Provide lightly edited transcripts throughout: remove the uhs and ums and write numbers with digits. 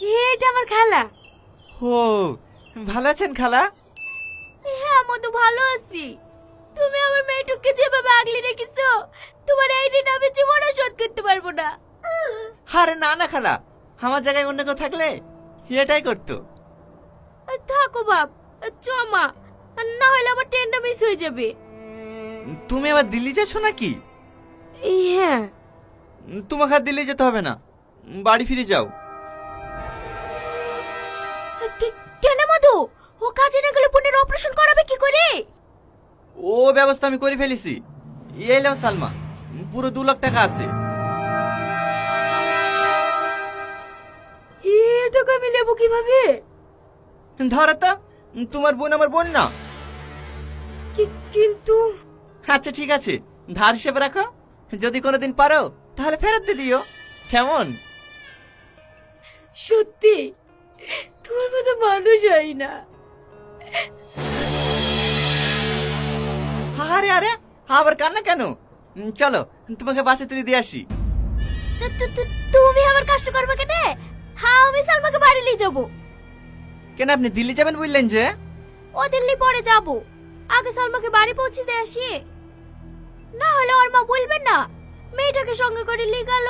এটা আমার খালা। ও, ভালো আছেন খালা? হ্যাঁ মধু, ভালো আছি। তুমি আমার মেয়েটুককে যেভাবে আগলে রেখেছো, তোমার এই ঋণ আমি জীবনে শোধ করতে পারবো না। আরে না না খালা, আমার জায়গায় অন্য কেউ থাকলে এটাই করতো। থাকো বাপ, চমা, না হলে আমার ট্রেনটা মিস হয়ে যাবে। তুমি আবার দিল্লি যাচ্ছ নাকি? হ্যাঁ। তোমাকে আর দিল্লি যেতে হবে না, বাড়ি ফিরে যাও। কেন মধু? ও কাজে না গেলে বোনের অপারেশন করাবে কি করে? ও ব্যবস্থা আমি করে ফেলেছি। এই নাও সালমা, পুরো 2 লাখ টাকা আছে। টাকা আমি নেবো কিভাবে? ধরো তো, তোমার বোন আমার বোন না? কিন্তু আচ্ছা ঠিক আছে, ধার হিসেবে রাখো। যদি কোনোদিন পারো তাহলে ফেরত দিয়ে দিও, কেমন? সত্যি তোর মতো মানুষ হয় না। আরে আরে, আবার কান্না কেন? চলো তোমাকে বাসে তুলে দিয়ে আসি। তুমি আমার কষ্ট করবে কেন? হ্যাঁ, আমি সালমাকে বাড়ি নিয়ে যাবো। কেন, আপনি দিল্লি যাবেন বললেন যে? ও দিল্লি পরে যাব, আগে সালমাকে বাড়ি পৌঁছে দিয়ে আসি। না হলে ওর মা বলবেন না মেয়েটাকে সঙ্গে করে নিয়ে গেল,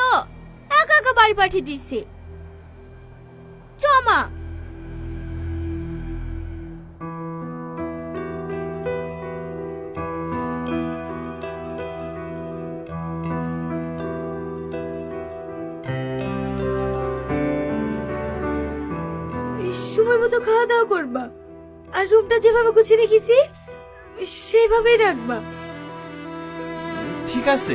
একা একা বাড়ি পাঠিয়ে দিছে। চমা। সময় মতো খাওয়া দাওয়া করবা, আর রুমটা যেভাবে গুছিয়ে রেখেছি সেভাবেই রাখবা। ঠিক আছে।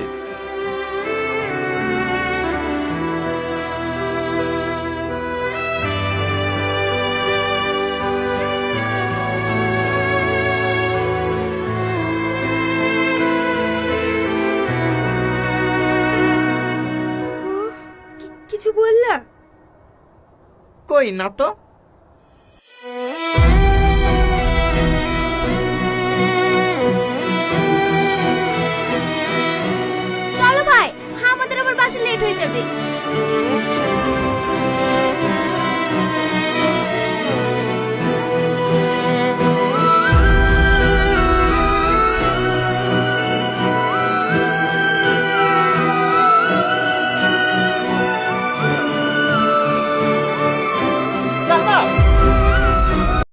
কিছু বললা? কই না তো। চলো ভাই, আমাদের আবার বাসে লেট হয়ে যাবে।